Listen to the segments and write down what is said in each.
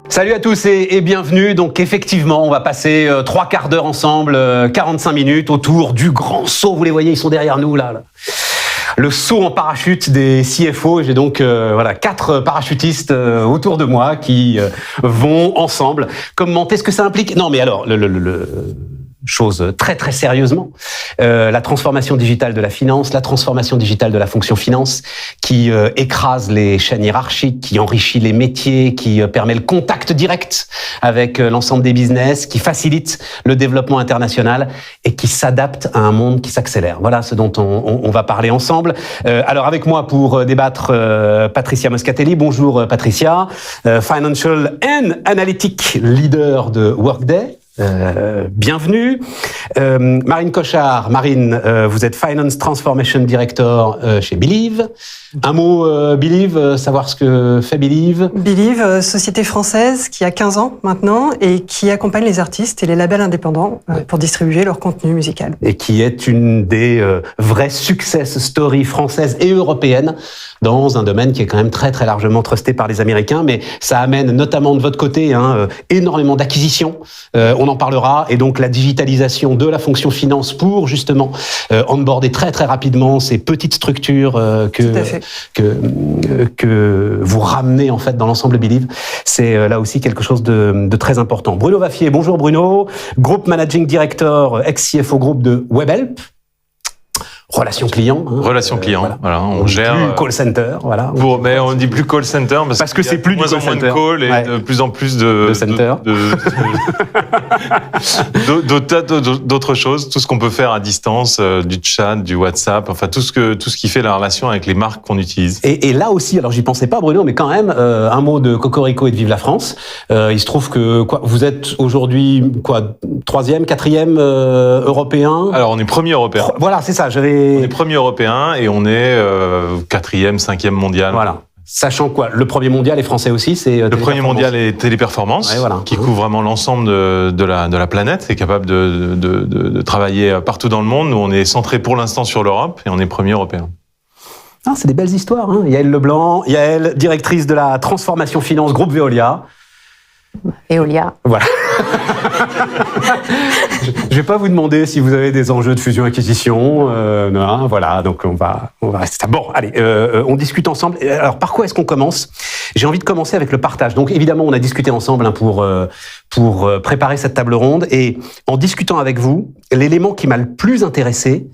Salut à tous et bienvenue. Donc effectivement, on va passer 3 quarts d'heure ensemble, 45 minutes autour du grand saut. Vous les voyez, ils sont derrière nous là. Le saut en parachute des CFO. J'ai donc 4 parachutistes autour de moi qui vont ensemble commenter ce que ça implique. Non mais alors, chose très très sérieusement, la transformation digitale de la finance, la transformation digitale de la fonction finance qui écrase les chaînes hiérarchiques, qui enrichit les métiers, qui permet le contact direct avec l'ensemble des business, qui facilite le développement international et qui s'adapte à un monde qui s'accélère. Voilà ce dont on va parler ensemble. Alors avec moi pour débattre, Patricia Moscatelli. Bonjour Patricia, Financial and Analytic Leader de Workday. Bienvenue. Marine Cochard. Marine, vous êtes Finance Transformation Director chez Believe. Un mot, Believe, savoir ce que fait Believe. Believe, société française qui a 15 ans maintenant et qui accompagne les artistes et les labels indépendants pour distribuer leur contenu musical. Et qui est une des vraies success stories françaises et européennes dans un domaine qui est quand même très très largement trusté par les Américains, mais ça amène notamment de votre côté énormément d'acquisitions. On en parlera, et donc la digitalisation de la fonction finance pour justement onboarder très très rapidement ces petites structures que vous ramenez en fait dans l'ensemble Believe. C'est là aussi quelque chose de très important. Bruno Vaffier, bonjour Bruno, Group Managing Director, ex-CFO Group de Webhelp. Relations clients. Relations clients. Voilà, on gère. Plus call center, voilà. Mais on dit plus call center parce que c'est plus de moins en moins de call et de plus en plus de center. D'autres choses, tout ce qu'on peut faire à distance, du chat, du WhatsApp, enfin tout ce qui fait la relation avec les marques qu'on utilise. Et là aussi, alors j'y pensais pas Bruno, mais quand même un mot de Cocorico et de Vive la France. Il se trouve que vous êtes aujourd'hui 3e, 4e européen. Alors on est premier européen. Voilà, c'est ça. On est premier européen et on est 4e, 5e mondial. Voilà. Sachant quoi, le premier mondial est français aussi, c'est le premier mondial est Téléperformance, qui couvre vraiment l'ensemble de la planète, est capable de travailler partout dans le monde. Nous, on est centré pour l'instant sur l'Europe et on est premier européen. Ah, c'est des belles histoires. Yael Leblanc, Yael, directrice de la transformation finance groupe Veolia. Veolia. Voilà. Je vais pas vous demander si vous avez des enjeux de fusion-acquisition. Non, voilà, donc on va rester ça. Bon, allez, on discute ensemble. Alors, par quoi est-ce qu'on commence ? J'ai envie de commencer avec le partage. Donc, évidemment, on a discuté ensemble pour préparer cette table ronde. Et en discutant avec vous, l'élément qui m'a le plus intéressé,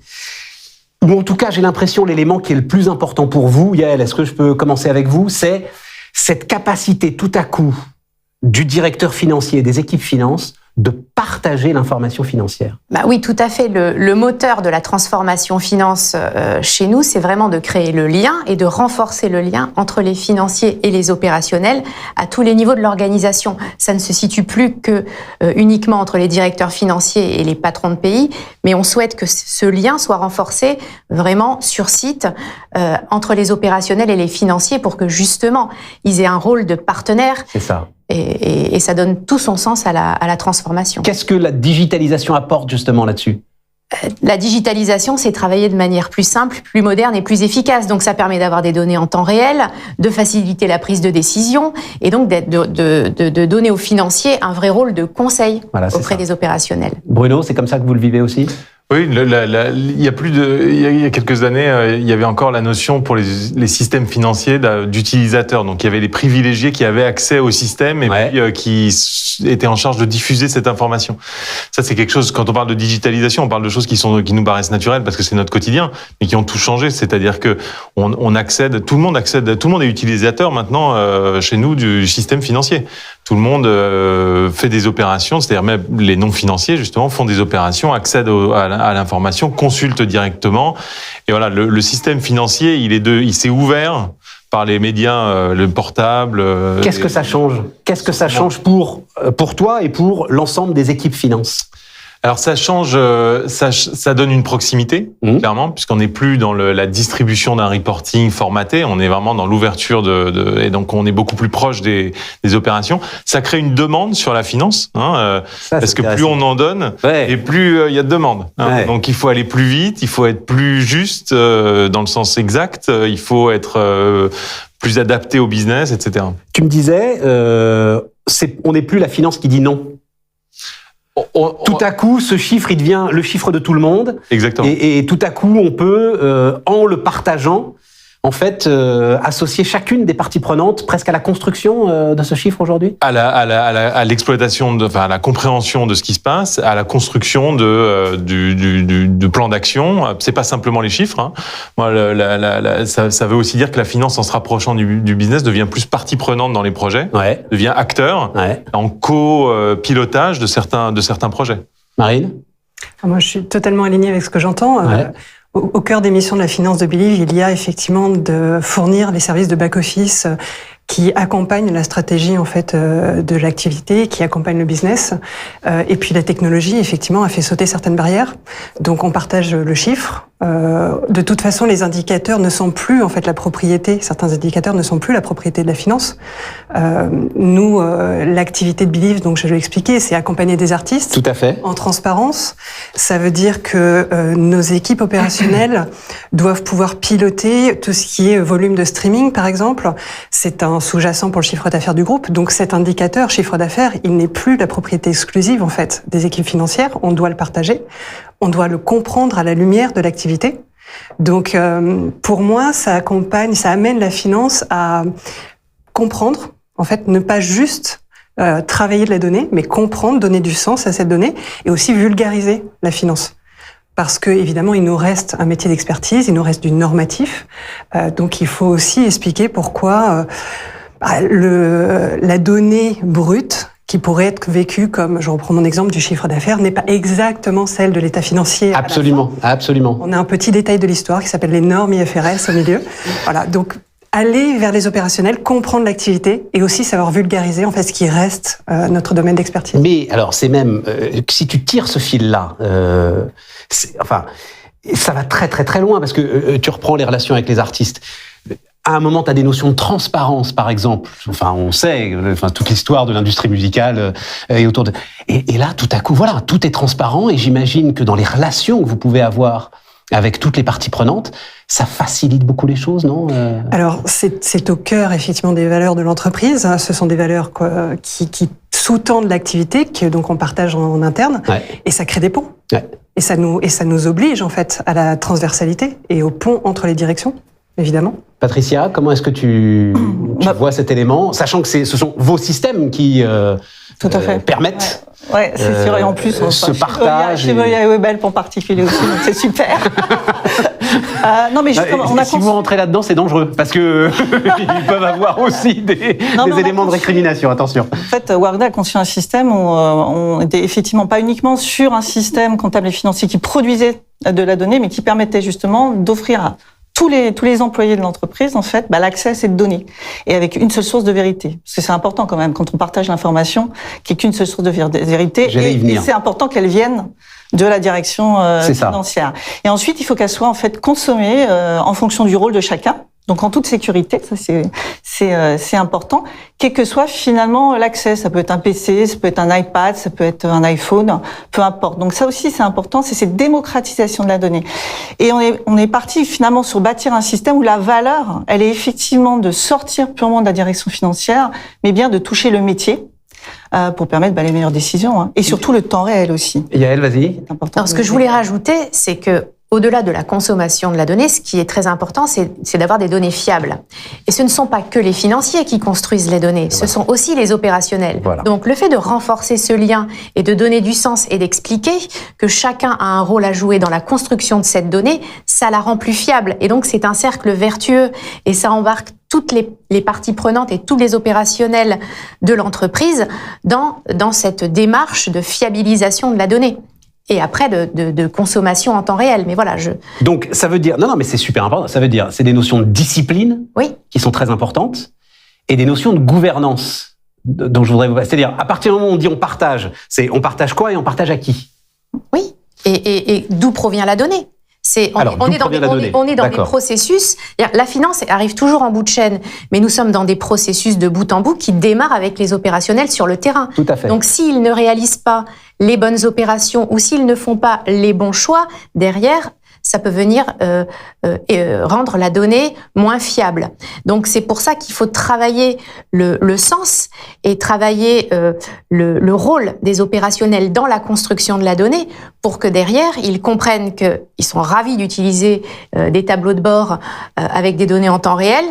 ou en tout cas, j'ai l'impression l'élément qui est le plus important pour vous, Yael, est-ce que je peux commencer avec vous ? C'est cette capacité tout à coup du directeur financier et des équipes finance de partager l'information financière. Bah oui, tout à fait. Le moteur de la transformation finance chez nous, c'est vraiment de créer le lien et de renforcer le lien entre les financiers et les opérationnels à tous les niveaux de l'organisation. Ça ne se situe plus que uniquement entre les directeurs financiers et les patrons de pays, mais on souhaite que ce lien soit renforcé vraiment sur site entre les opérationnels et les financiers pour que justement ils aient un rôle de partenaire. C'est ça. Et ça donne tout son sens à la transformation. Qu'est-ce que la digitalisation apporte justement là-dessus ? La digitalisation, c'est travailler de manière plus simple, plus moderne et plus efficace. Donc ça permet d'avoir des données en temps réel, de faciliter la prise de décision et donc de donner aux financiers un vrai rôle de conseil auprès des opérationnels. Bruno, c'est comme ça que vous le vivez aussi ? Oui, il y a quelques années, il y avait encore la notion pour les systèmes financiers d'utilisateurs. Donc, il y avait les privilégiés qui avaient accès au système et puis qui étaient en charge de diffuser cette information. Ça, c'est quelque chose, quand on parle de digitalisation, on parle de choses qui nous paraissent naturelles parce que c'est notre quotidien, mais qui ont tout changé. C'est-à-dire que on accède, tout le monde est utilisateur maintenant chez nous du système financier. Tout le monde fait des opérations, c'est-à-dire même les non-financiers, justement, font des opérations, accèdent à l'information, consultent directement. Et voilà, le système financier, il s'est ouvert par les médias, le portable. Qu'est-ce que ça change ? Qu'est-ce que ça change pour toi et pour l'ensemble des équipes finance ? Alors ça change, ça donne une proximité, clairement, puisqu'on n'est plus dans la distribution d'un reporting formaté, on est vraiment dans l'ouverture et donc on est beaucoup plus proche des opérations. Ça crée une demande sur la finance, parce que plus on en donne, et plus il y a de demandes. Donc il faut aller plus vite, il faut être plus juste dans le sens exact, il faut être plus adapté au business, etc. Tu me disais, on n'est plus la finance qui dit non. Tout à coup, ce chiffre, il devient le chiffre de tout le monde. Exactement. Et tout à coup, on peut, en le partageant, en fait, associer chacune des parties prenantes presque à la construction de ce chiffre aujourd'hui. À l'exploitation, à la compréhension de ce qui se passe, à la construction du plan d'action. C'est pas simplement les chiffres. Moi, ça veut aussi dire que la finance, en se rapprochant du business, devient plus partie prenante dans les projets, devient acteur en co-pilotage de certains projets. Marine ? Moi, je suis totalement alignée avec ce que j'entends. Au cœur des missions de la finance de Believe, il y a effectivement de fournir les services de back-office qui accompagnent la stratégie en fait de l'activité, qui accompagnent le business. Et puis la technologie, effectivement, a fait sauter certaines barrières. Donc on partage le chiffre. De toute façon, les indicateurs ne sont plus en fait la propriété. Certains indicateurs ne sont plus la propriété de la finance. Nous, l'activité de Believe, donc je l'ai expliqué, c'est accompagner des artistes. Tout à fait. En transparence. Ça veut dire que nos équipes opérationnelles doivent pouvoir piloter tout ce qui est volume de streaming, par exemple. C'est un sous-jacent pour le chiffre d'affaires du groupe. Donc cet indicateur, chiffre d'affaires, il n'est plus la propriété exclusive en fait des équipes financières. On doit le partager. On doit le comprendre à la lumière de l'activité. Donc, pour moi, ça amène la finance à comprendre, en fait, ne pas juste travailler de la donnée, mais comprendre, donner du sens à cette donnée et aussi vulgariser la finance. Parce que, évidemment, il nous reste un métier d'expertise, il nous reste du normatif. Donc, il faut aussi expliquer pourquoi la donnée brute, qui pourrait être vécue comme, je reprends mon exemple du chiffre d'affaires, n'est pas exactement celle de l'état financier. Absolument, absolument. On a un petit détail de l'histoire qui s'appelle les normes IFRS au milieu. Voilà, donc aller vers les opérationnels, comprendre l'activité et aussi savoir vulgariser en fait ce qui reste notre domaine d'expertise. Mais alors c'est même si tu tires ce fil-là, ça va très très très loin parce que tu reprends les relations avec les artistes. À un moment, tu as des notions de transparence, par exemple. Enfin, on sait, toute l'histoire de l'industrie musicale est autour de... Et là, tout à coup, voilà, tout est transparent. Et j'imagine que dans les relations que vous pouvez avoir avec toutes les parties prenantes, ça facilite beaucoup les choses, non ? Alors, c'est au cœur, effectivement, des valeurs de l'entreprise. Ce sont des valeurs qui sous-tendent l'activité, que donc on partage en interne. Et ça crée des ponts. Et ça nous oblige, en fait, à la transversalité et au pont entre les directions. Évidemment. Patricia, comment est-ce que tu vois cet élément, sachant que ce sont vos systèmes qui tout à fait. Permettent c'est sûr, et en plus, ce partage. Chez Veolia et Webhelp en particulier aussi, donc c'est super. Non, mais si vous rentrez là-dedans, c'est dangereux, parce que ils peuvent avoir aussi des éléments de récrimination, attention. En fait, Workday a conçu un système où on était effectivement pas uniquement sur un système comptable et financier qui produisait de la donnée, mais qui permettait justement d'offrir à tous les employés de l'entreprise, en fait, l'accès à cette donnée. Et avec une seule source de vérité. Parce que c'est important quand même, quand on partage l'information, qu'il n'y ait qu'une seule source de vérité. Et c'est important qu'elle vienne de la direction financière. Et ensuite, il faut qu'elle soit, en fait, consommée en fonction du rôle de chacun. Donc en toute sécurité, ça c'est important. Quel que soit finalement l'accès, ça peut être un PC, ça peut être un iPad, ça peut être un iPhone, peu importe. Donc ça aussi c'est important, c'est cette démocratisation de la donnée. Et on est parti finalement sur bâtir un système où la valeur, elle est effectivement de sortir purement de la direction financière, mais bien de toucher le métier. Pour permettre les meilleures décisions, et surtout le temps réel aussi. Yael, vas-y. Alors ce que je voulais rajouter, c'est que au-delà de la consommation de la donnée, ce qui est très important, c'est d'avoir des données fiables. Et ce ne sont pas que les financiers qui construisent les données, ce sont aussi les opérationnels. Voilà. Donc le fait de renforcer ce lien et de donner du sens et d'expliquer que chacun a un rôle à jouer dans la construction de cette donnée, ça la rend plus fiable. Et donc c'est un cercle vertueux et ça embarque toutes les parties prenantes et tous les opérationnels de l'entreprise dans cette démarche de fiabilisation de la donnée. Et après, de consommation en temps réel. Mais voilà, Donc, ça veut dire... Non, mais c'est super important. Ça veut dire, c'est des notions de discipline qui sont très importantes et des notions de gouvernance dont je voudrais vous... C'est-à-dire, à partir du moment où on dit on partage, c'est on partage quoi et on partage à qui ? Oui. Et d'où provient la donnée? On est dans des processus. La finance arrive toujours en bout de chaîne, mais nous sommes dans des processus de bout en bout qui démarrent avec les opérationnels sur le terrain. Tout à fait. Donc, s'ils ne réalisent pas les bonnes opérations ou s'ils ne font pas les bons choix, derrière, ça peut venir rendre la donnée moins fiable. Donc, c'est pour ça qu'il faut travailler le sens et travailler le rôle des opérationnels dans la construction de la donnée pour que derrière, ils comprennent qu'ils sont ravis d'utiliser des tableaux de bord avec des données en temps réel,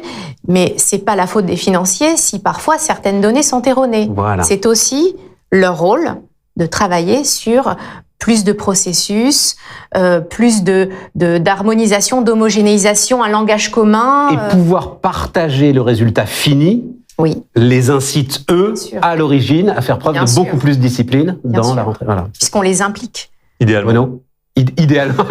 mais c'est pas la faute des financiers si parfois certaines données sont erronées. Voilà. C'est aussi leur rôle de travailler sur plus de processus, plus d'harmonisation, d'homogénéisation, un langage commun. Et pouvoir partager le résultat fini les incite, eux, à l'origine, à faire preuve de beaucoup plus de discipline dans la rentrée. Voilà. Puisqu'on les implique. Idéalement. Renaud ? Idéalement.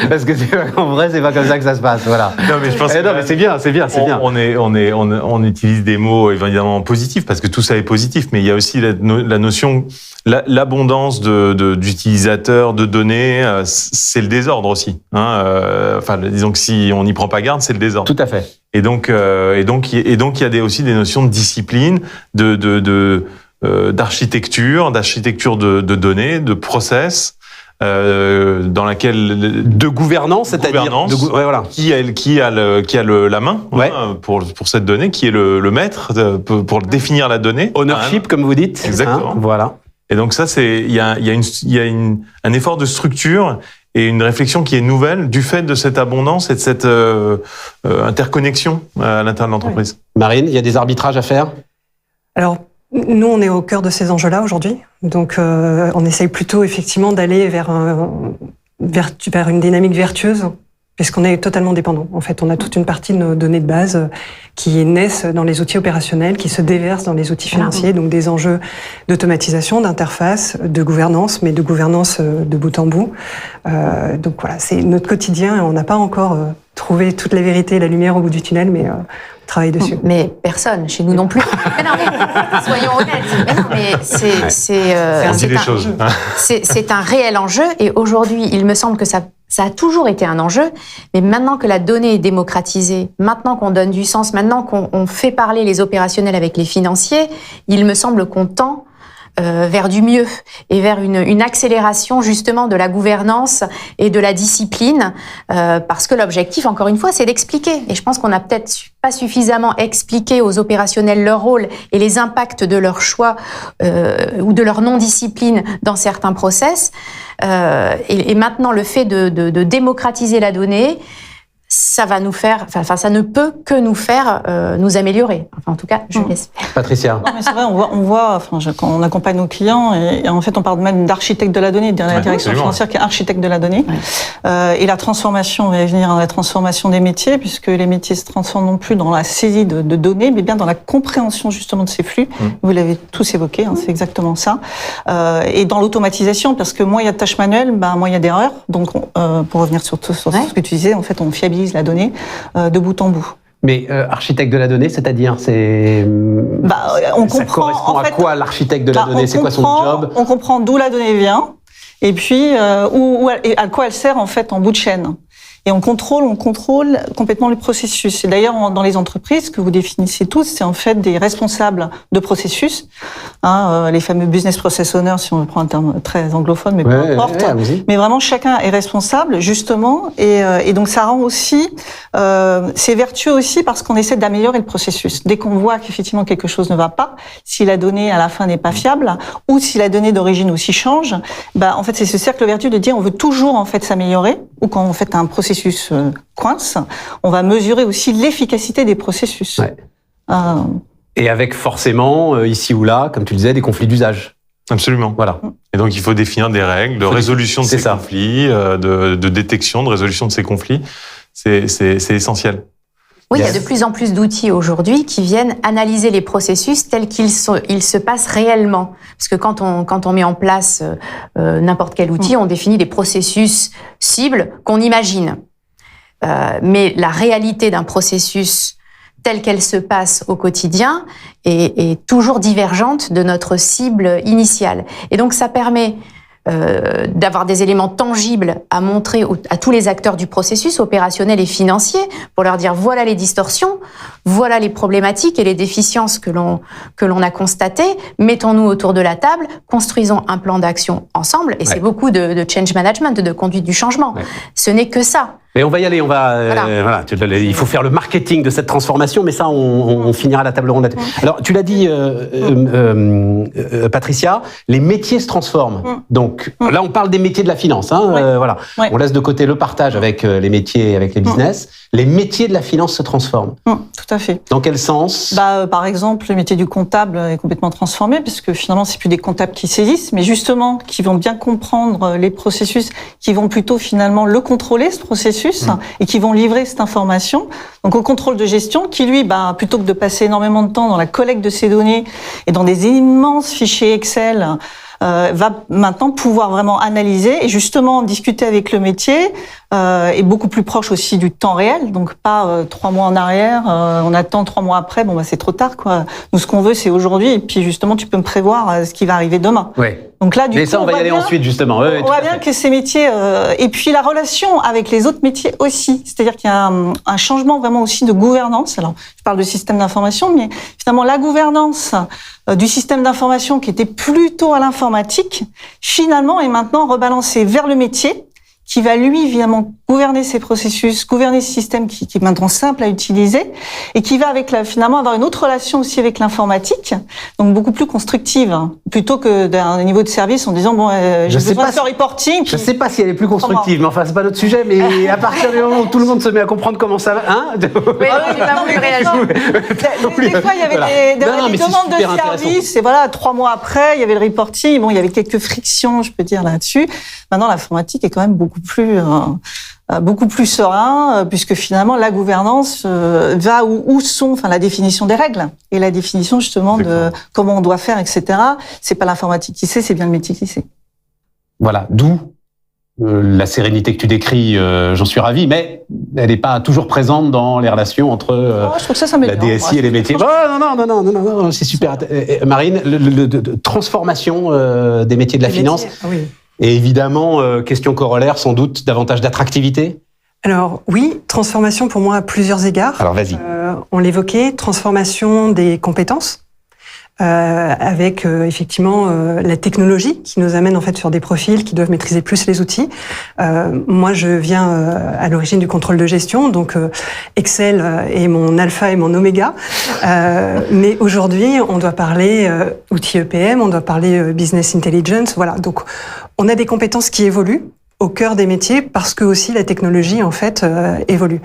Parce que en vrai, c'est pas comme ça que ça se passe. Voilà. Non, mais je pense mais c'est bien. On utilise des mots évidemment positifs parce que tout ça est positif, mais il y a aussi la notion, l'abondance d'utilisateurs, de données, c'est le désordre aussi. Disons que si on n'y prend pas garde, c'est le désordre. Tout à fait. Et donc, il y a aussi des notions de discipline, d'architecture de données, de process. Dans laquelle de gouvernance, c'est-à-dire qui a la main pour cette donnée, qui est le maître pour définir la donnée. Ownership, comme vous dites. Exactement. Voilà. Et donc ça, il y a un effort de structure et une réflexion qui est nouvelle du fait de cette abondance et de cette interconnexion à l'intérieur de l'entreprise. Ouais. Marine, il y a des arbitrages à faire? Alors, nous, on est au cœur de ces enjeux-là aujourd'hui. Donc, on essaye plutôt, effectivement, d'aller vers une dynamique vertueuse, puisqu'on est totalement dépendant. En fait, on a toute une partie de nos données de base qui naissent dans les outils opérationnels, qui se déversent dans les outils financiers, donc des enjeux d'automatisation, d'interface, de gouvernance, mais de gouvernance de bout en bout. Donc voilà, c'est notre quotidien et on n'a pas encore trouvé toute la vérité et la lumière au bout du tunnel, mais travaille dessus. Mais personne, chez nous non plus. Mais non, mais soyons honnêtes. Mais non, mais c'est un réel enjeu. Et aujourd'hui, il me semble que ça a toujours été un enjeu. Mais maintenant que la donnée est démocratisée, maintenant qu'on donne du sens, maintenant qu'on fait parler les opérationnels avec les financiers, il me semble qu'on tend vers du mieux et vers une accélération justement de la gouvernance et de la discipline, parce que l'objectif, encore une fois, c'est d'expliquer. Et je pense qu'on n'a peut-être pas suffisamment expliqué aux opérationnels leur rôle et les impacts de leur choix ou de leur non-discipline dans certains process. Et maintenant, le fait de démocratiser la donnée, ça va nous faire, ça ne peut que nous faire nous améliorer. Enfin, en tout cas, je l'espère. Patricia. Non, mais c'est vrai, on voit quand on accompagne nos clients, et en fait, on parle même d'architecte de la donnée, de la direction financière qui est architecte de la donnée. Et la transformation, on va y venir, la transformation des métiers, puisque les métiers se transforment non plus dans la saisie de données, mais bien dans la compréhension justement de ces flux. Vous l'avez tous évoqué, c'est exactement ça. Et dans l'automatisation, parce que moins il y a de tâches manuelles, moins il y a d'erreurs. Donc, pour revenir sur ce que tu disais, en fait, on fiabilise la donnée de bout en bout. Mais architecte de la donnée, c'est-à-dire, on comprend, ça correspond à quoi l'architecte de la donnée? C'est quoi son job? On comprend d'où la donnée vient et puis et à quoi elle sert en fait en bout de chaîne. Et on contrôle complètement le processus. Et d'ailleurs, dans les entreprises que vous définissez tous, c'est en fait des responsables de processus, les fameux business process owners, si on prend un terme très anglophone, mais peu importe. Mais vraiment, chacun est responsable, justement, et donc ça rend aussi, c'est vertueux aussi parce qu'on essaie d'améliorer le processus. Dès qu'on voit qu'effectivement quelque chose ne va pas, si la donnée à la fin n'est pas fiable, ou si la donnée d'origine aussi change, en fait, c'est ce cercle vertueux de dire on veut toujours en fait s'améliorer, ou quand on fait un processus coince, on va mesurer aussi l'efficacité des processus. Et avec forcément, ici ou là, comme tu le disais, des conflits d'usage. Absolument. Voilà. Et donc, il faut définir des règles de résolution de ces conflits, de détection, de résolution de ces conflits. C'est essentiel. Oui, il y a de plus en plus d'outils aujourd'hui qui viennent analyser les processus tels qu'ils se passent réellement. Parce que quand on met en place n'importe quel outil, on définit des processus cibles qu'on imagine. Mais la réalité d'un processus telle qu'elle se passe au quotidien est toujours divergente de notre cible initiale. Et donc ça permet d'avoir des éléments tangibles à montrer à tous les acteurs du processus opérationnel et financier pour leur dire voilà les distorsions, voilà les problématiques et les déficiences que l'on a constatées, mettons-nous autour de la table, construisons un plan d'action ensemble et c'est beaucoup de change management, de conduite du changement. Ce n'est que ça. Et on va y aller, il faut faire le marketing de cette transformation, mais ça, on finira la table ronde. Alors, tu l'as dit, Patricia, les métiers se transforment. Donc, là, on parle des métiers de la finance. On laisse de côté le partage avec les métiers, avec les business. Les métiers de la finance se transforment. Tout à fait. Dans quel sens ? Par exemple, le métier du comptable est complètement transformé, parce que finalement, c'est plus des comptables qui saisissent, mais justement, qui vont bien comprendre les processus, qui vont plutôt finalement le contrôler, ce processus, et qui vont livrer cette information. Donc au contrôle de gestion, qui lui, plutôt que de passer énormément de temps dans la collecte de ces données et dans des immenses fichiers Excel, va maintenant pouvoir vraiment analyser et justement discuter avec le métier, et beaucoup plus proche aussi du temps réel, donc pas 3 mois en arrière, on attend 3 mois après, c'est trop tard, quoi. Nous, ce qu'on veut, c'est aujourd'hui, et puis justement, tu peux me prévoir ce qui va arriver demain. Donc là, mais ça, on va y aller ensuite, justement. On voit bien que ces métiers, et puis la relation avec les autres métiers aussi, c'est-à-dire qu'il y a un changement vraiment aussi de gouvernance. Alors, je parle de système d'information, mais finalement, la gouvernance du système d'information qui était plutôt à l'informatique, finalement, est maintenant rebalancée vers le métier, qui va lui, évidemment, gouverner ces processus, gouverner ce système qui est maintenant simple à utiliser, et qui va finalement avoir une autre relation aussi avec l'informatique, donc beaucoup plus constructive, plutôt que d'un niveau de service en disant j'ai besoin de ce reporting. Je sais pas si elle est plus constructive, mais enfin c'est pas notre sujet, mais à partir du moment où tout le monde se met à comprendre comment ça va, Des fois, il y avait des demandes de service, et 3 mois après, il y avait le reporting, il y avait quelques frictions, je peux dire, là-dessus. Maintenant, l'informatique est quand même beaucoup plus serein, puisque finalement la gouvernance va où sont la définition des règles et la définition justement de comment on doit faire, etc. C'est pas l'informatique qui sait, c'est bien le métier qui sait. Voilà, d'où la sérénité que tu décris, j'en suis ravi, mais elle n'est pas toujours présente dans les relations entre je trouve ça la DSI et les métiers. Non, c'est super. Marine, transformation des métiers de la finance. Oui. Et évidemment, question corollaire, sans doute, davantage d'attractivité ? Alors oui, transformation pour moi à plusieurs égards. Alors vas-y. On l'évoquait, transformation des compétences, avec effectivement la technologie qui nous amène en fait sur des profils qui doivent maîtriser plus les outils. Moi, je viens à l'origine du contrôle de gestion, donc Excel est mon alpha et mon oméga. Mais aujourd'hui, on doit parler outils EPM, on doit parler business intelligence. Voilà, donc on a des compétences qui évoluent au cœur des métiers parce que aussi la technologie en fait évolue.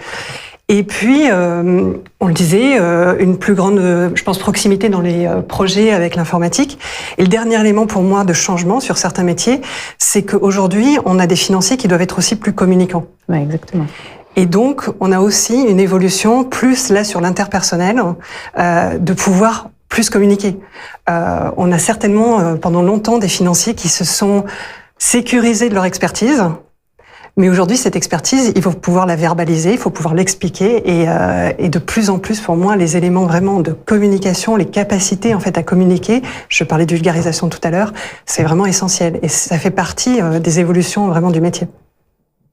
Et puis, on le disait, une plus grande, je pense, proximité dans les projets avec l'informatique. Et le dernier élément pour moi de changement sur certains métiers, c'est qu'aujourd'hui, on a des financiers qui doivent être aussi plus communicants. Ouais, exactement. Et donc, on a aussi une évolution plus là sur l'interpersonnel, de pouvoir plus communiquer. On a certainement pendant longtemps des financiers qui se sont sécurisés de leur expertise. Mais aujourd'hui, cette expertise, il faut pouvoir la verbaliser, il faut pouvoir l'expliquer, et de plus en plus, pour moi, les éléments vraiment de communication, les capacités en fait à communiquer. Je parlais de vulgarisation tout à l'heure, c'est vraiment essentiel, et ça fait partie des évolutions vraiment du métier.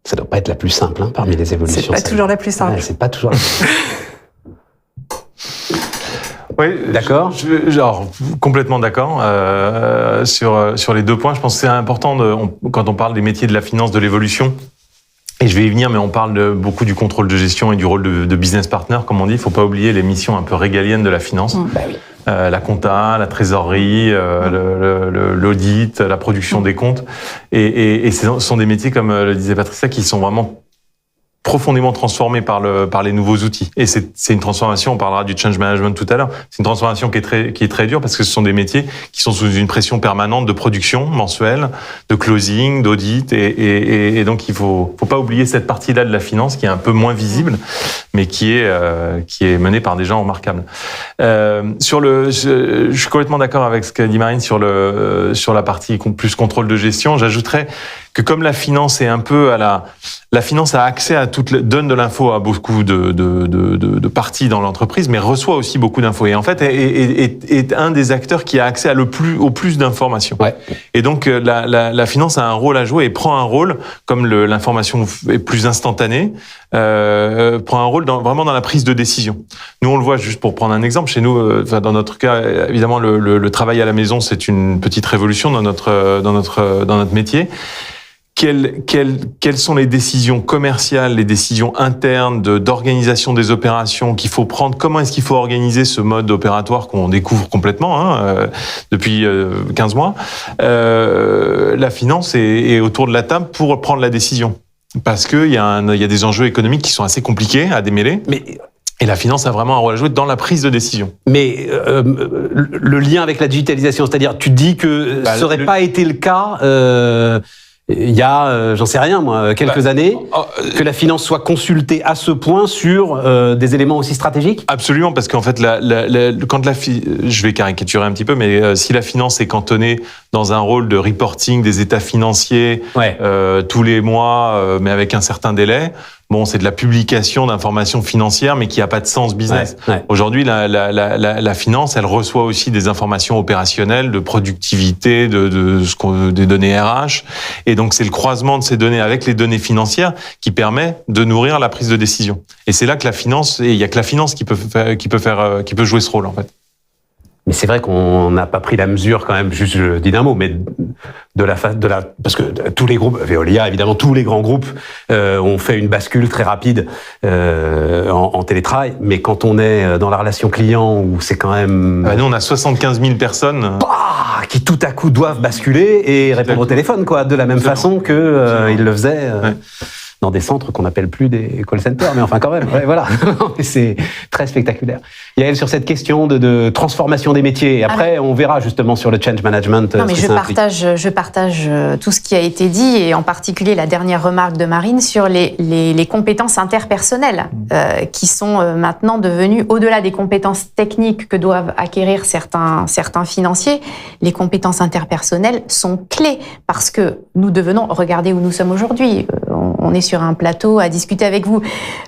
Ça doit pas être la plus simple parmi les évolutions. C'est pas toujours la plus simple. Ouais, c'est pas toujours la plus simple. Oui, d'accord. Complètement d'accord sur les 2 points. Je pense que c'est important quand on parle des métiers de la finance, de l'évolution. Et je vais y venir, mais on parle beaucoup du contrôle de gestion et du rôle de business partner, comme on dit. Il ne faut pas oublier les missions un peu régaliennes de la finance. Bah oui. La compta, la trésorerie, l'audit, la production des comptes. Et ce sont des métiers, comme le disait Patricia, qui sont vraiment profondément transformé par les nouveaux outils. Et c'est une transformation, on parlera du change management tout à l'heure, c'est une transformation qui est très dure parce que ce sont des métiers qui sont sous une pression permanente de production mensuelle, de closing, d'audit, et donc il faut pas oublier cette partie-là de la finance qui est un peu moins visible, mais qui est menée par des gens remarquables. Je suis complètement d'accord avec ce qu'a dit Marine sur la partie plus contrôle de gestion. J'ajouterais que comme la finance est un peu la finance a accès à donne de l'info à beaucoup de parties dans l'entreprise, mais reçoit aussi beaucoup d'infos. Et en fait, est un des acteurs qui a accès au plus d'informations. Ouais. Et donc, la finance a un rôle à jouer et prend un rôle, comme l'information est plus instantanée, prend un rôle vraiment dans la prise de décision. Nous, on le voit, juste pour prendre un exemple, chez nous, dans notre cas, évidemment, le travail à la maison, c'est une petite révolution dans notre métier. Quelles sont les décisions commerciales, les décisions internes d'organisation des opérations qu'il faut prendre? Comment est-ce qu'il faut organiser ce mode opératoire qu'on découvre complètement depuis 15 mois? La finance est autour de la table pour prendre la décision. Parce qu'il y a des enjeux économiques qui sont assez compliqués à démêler. Et la finance a vraiment un rôle à jouer dans la prise de décision. Mais le lien avec la digitalisation, c'est-à-dire, tu dis que ça n'aurait pas été le cas il y a, j'en sais rien moi, quelques années, que la finance soit consultée à ce point sur des éléments aussi stratégiques? Absolument, parce qu'en fait, je vais caricaturer un petit peu, mais si la finance est cantonnée dans un rôle de reporting des états financiers tous les mois, mais avec un certain délai, bon, c'est de la publication d'informations financières, mais qui n'a pas de sens business. Aujourd'hui, la finance, elle reçoit aussi des informations opérationnelles, de productivité, des données RH. Et donc, c'est le croisement de ces données avec les données financières qui permet de nourrir la prise de décision. Et c'est là que la finance, et il y a que la finance qui peut jouer ce rôle, en fait. Mais c'est vrai qu'on n'a pas pris la mesure quand même, juste je dis d'un mot, mais parce que tous les groupes, Veolia évidemment, tous les grands groupes ont fait une bascule très rapide en télétravail, mais quand on est dans la relation client où c'est quand même... Nous on a 75 000 personnes qui tout à coup doivent basculer et répondre au téléphone, quoi, de la même façon que ils le faisaient... dans des centres qu'on n'appelle plus des call centers, mais enfin quand même, voilà. C'est très spectaculaire. Yael, sur cette question de transformation des métiers, et après on verra justement sur le change management. Non, mais je partage tout ce qui a été dit, et en particulier la dernière remarque de Marine sur les compétences interpersonnelles qui sont maintenant devenues, au-delà des compétences techniques que doivent acquérir certains financiers, les compétences interpersonnelles sont clés, parce que nous devenons, regardez où nous sommes aujourd'hui, on est sur un plateau à discuter avec vous,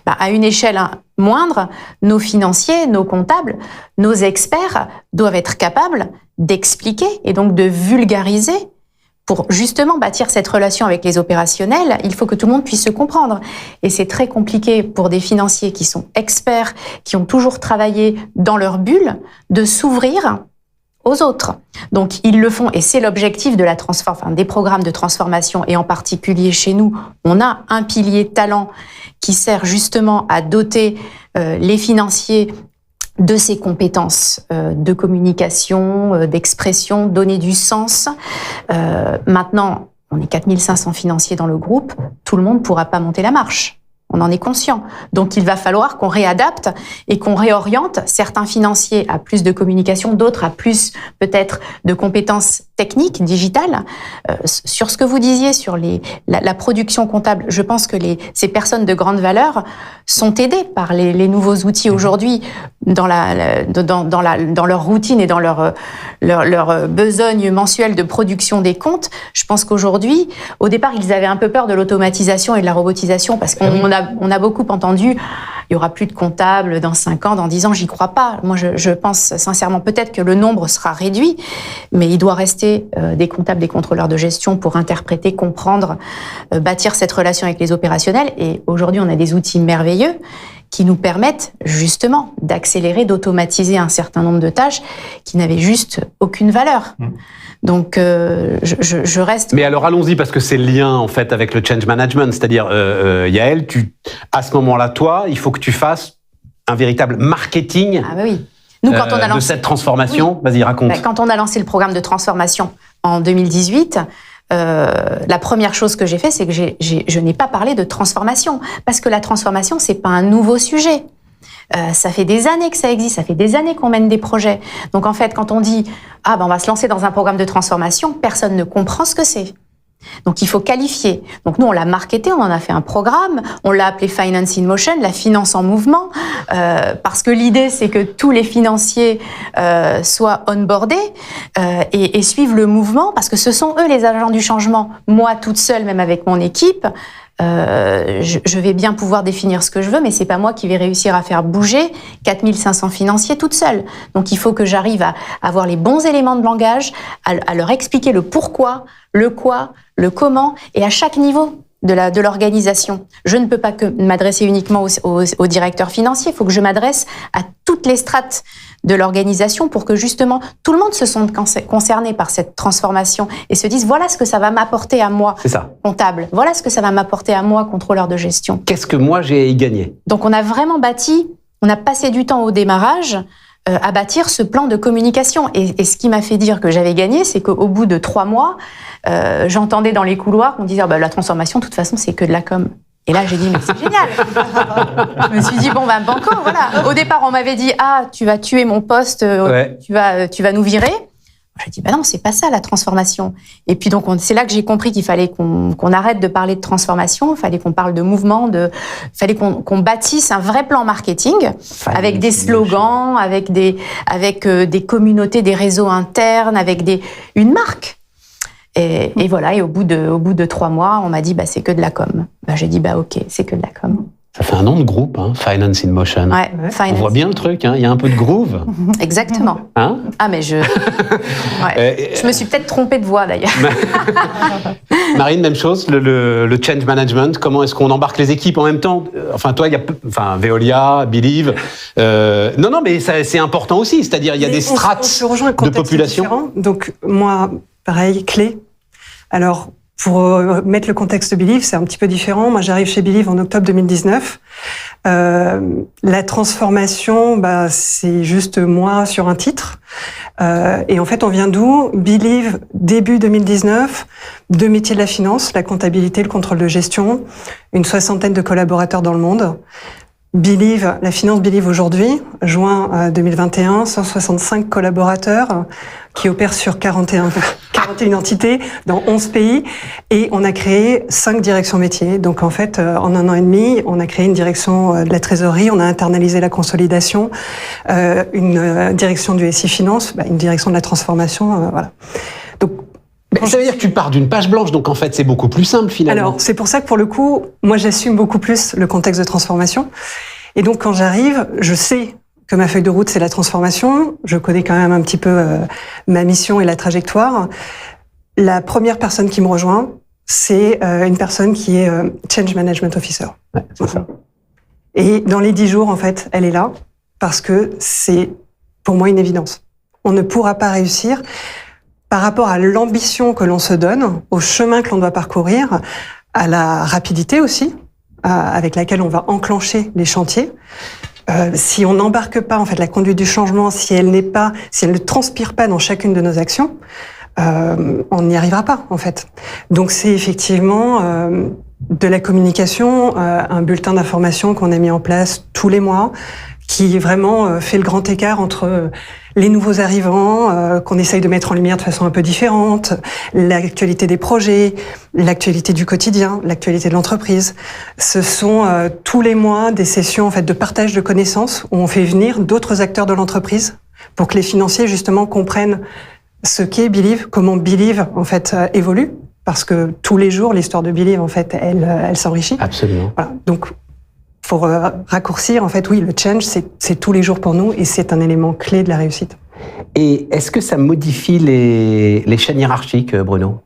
à une échelle moindre, nos financiers, nos comptables, nos experts doivent être capables d'expliquer et donc de vulgariser. Pour justement bâtir cette relation avec les opérationnels, il faut que tout le monde puisse se comprendre. Et c'est très compliqué pour des financiers qui sont experts, qui ont toujours travaillé dans leur bulle, de s'ouvrir aux autres. Donc ils le font, et c'est l'objectif de des programmes de transformation, et en particulier chez nous, on a un pilier talent qui sert justement à doter les financiers de ces compétences de communication, d'expression, donner du sens. Maintenant, on est 4500 financiers dans le groupe, tout le monde ne pourra pas monter la marche. On en est conscient. Donc, il va falloir qu'on réadapte et qu'on réoriente certains financiers à plus de communication, d'autres à plus, peut-être, de compétences techniques, digitales. Sur ce que vous disiez sur la production comptable, je pense que ces personnes de grande valeur sont aidées par les nouveaux outils aujourd'hui dans leur routine et dans leur besogne mensuelle de production des comptes. Je pense qu'aujourd'hui, au départ, ils avaient un peu peur de l'automatisation et de la robotisation, parce qu'on a beaucoup entendu, il y aura plus de comptables dans 5 ans, dans 10 ans, j'y crois pas. Moi, je pense sincèrement, peut-être que le nombre sera réduit, mais il doit rester des comptables, des contrôleurs de gestion pour interpréter, comprendre, bâtir cette relation avec les opérationnels. Et aujourd'hui, on a des outils merveilleux qui nous permettent justement d'accélérer, d'automatiser un certain nombre de tâches qui n'avaient juste aucune valeur. Donc, je reste... Mais alors, allons-y, parce que c'est le lien, en fait, avec le change management. C'est-à-dire, Yael, à ce moment-là, toi, il faut que tu fasses un véritable marketing Nous, quand on a lancé... de cette transformation. Vas-y, raconte. Quand on a lancé le programme de transformation en 2018... la première chose que j'ai fait, c'est que je n'ai pas parlé de transformation, parce que la transformation, c'est pas un nouveau sujet. Ça fait des années que ça existe, ça fait des années qu'on mène des projets. Donc en fait, quand on dit on va se lancer dans un programme de transformation, personne ne comprend ce que c'est. Donc il faut qualifier. Donc nous on l'a marketé, on en a fait un programme, on l'a appelé Finance in Motion, la finance en mouvement, parce que l'idée c'est que tous les financiers soient onboardés et suivent le mouvement, parce que ce sont eux les agents du changement. Moi toute seule, même avec mon équipe, je vais bien pouvoir définir ce que je veux, mais c'est pas moi qui vais réussir à faire bouger 4500 financiers toute seule. Donc il faut que j'arrive à avoir les bons éléments de langage, à leur expliquer le pourquoi, le quoi, le comment, et à chaque niveau de l'organisation. Je ne peux pas que m'adresser uniquement aux directeurs financiers, il faut que je m'adresse à toutes les strates de l'organisation pour que justement tout le monde se sente concerné par cette transformation et se dise voilà ce que ça va m'apporter à moi, comptable, voilà ce que ça va m'apporter à moi, contrôleur de gestion. Qu'est-ce que moi j'ai à y gagner? Donc on a vraiment on a passé du temps au démarrage à bâtir ce plan de communication. Et ce qui m'a fait dire que j'avais gagné, c'est qu'au bout de 3 mois, j'entendais dans les couloirs qu'on disait la transformation, de toute façon, c'est que de la com. Et là, j'ai dit, mais c'est génial. Je me suis dit, banco, voilà. Au départ, on m'avait dit, tu vas tuer mon poste, tu vas nous virer. J'ai dit, non, c'est pas ça la transformation. Et puis donc, c'est là que j'ai compris qu'il fallait qu'on arrête de parler de transformation, il fallait qu'on parle de mouvement, fallait qu'on bâtisse un vrai plan marketing avec des slogans, avec des communautés, des réseaux internes, avec une marque. Et voilà. Et au bout de 3 mois, on m'a dit, c'est que de la com. J'ai dit, ok, c'est que de la com. Ça fait un nom de groupe, Finance in Motion. Ouais, on voit bien le truc, il y a un peu de groove. Exactement. Mais je me suis peut-être trompée de voix d'ailleurs. Marine, même chose, le change management, comment est-ce qu'on embarque les équipes en même temps? Toi, il y a Veolia, Believe. Non, mais c'est important aussi, c'est-à-dire il y a des strates de population. Différent. Donc moi, pareil, clé. Alors, pour mettre le contexte de Believe, c'est un petit peu différent. Moi, j'arrive chez Believe en octobre 2019. La transformation, c'est juste moi sur un titre. Et en fait, on vient d'où? Believe, début 2019, 2 métiers de la finance, la comptabilité, le contrôle de gestion, une 60aine de collaborateurs dans le monde. Believe, la finance Believe aujourd'hui, juin 2021, 165 collaborateurs qui opèrent sur 41 entités dans 11 pays et on a créé 5 directions métiers. Donc en fait, en 1 an et demi, on a créé une direction de la trésorerie, on a internalisé la consolidation, une direction du SI Finance, une direction de la transformation, voilà. Donc ça veut dire que tu pars d'une page blanche, donc en fait c'est beaucoup plus simple finalement. Alors c'est pour ça que pour le coup, moi j'assume beaucoup plus le contexte de transformation. Et donc quand j'arrive, je sais que ma feuille de route c'est la transformation, je connais quand même un petit peu ma mission et la trajectoire. La première personne qui me rejoint, c'est une personne qui est Change Management Officer. Ouais, c'est ça. Et dans les 10 jours, en fait, elle est là parce que c'est pour moi une évidence. On ne pourra pas réussir par rapport à l'ambition que l'on se donne, au chemin que l'on doit parcourir, à la rapidité aussi, avec laquelle on va enclencher les chantiers. Si on n'embarque pas en fait la conduite du changement, si elle ne transpire pas dans chacune de nos actions, on n'y arrivera pas en fait. Donc c'est effectivement de la communication, un bulletin d'information qu'on a mis en place tous les mois, qui vraiment fait le grand écart entre les nouveaux arrivants, qu'on essaye de mettre en lumière de façon un peu différente, l'actualité des projets, l'actualité du quotidien, l'actualité de l'entreprise. Ce sont tous les mois des sessions en fait de partage de connaissances où on fait venir d'autres acteurs de l'entreprise pour que les financiers justement comprennent ce qu'est Believe, comment Believe en fait évolue, parce que tous les jours l'histoire de Believe en fait elle s'enrichit. Absolument. Voilà. Donc pour raccourcir, en fait, oui, le change, c'est tous les jours pour nous et c'est un élément clé de la réussite. Et est-ce que ça modifie les chaînes hiérarchiques, Bruno?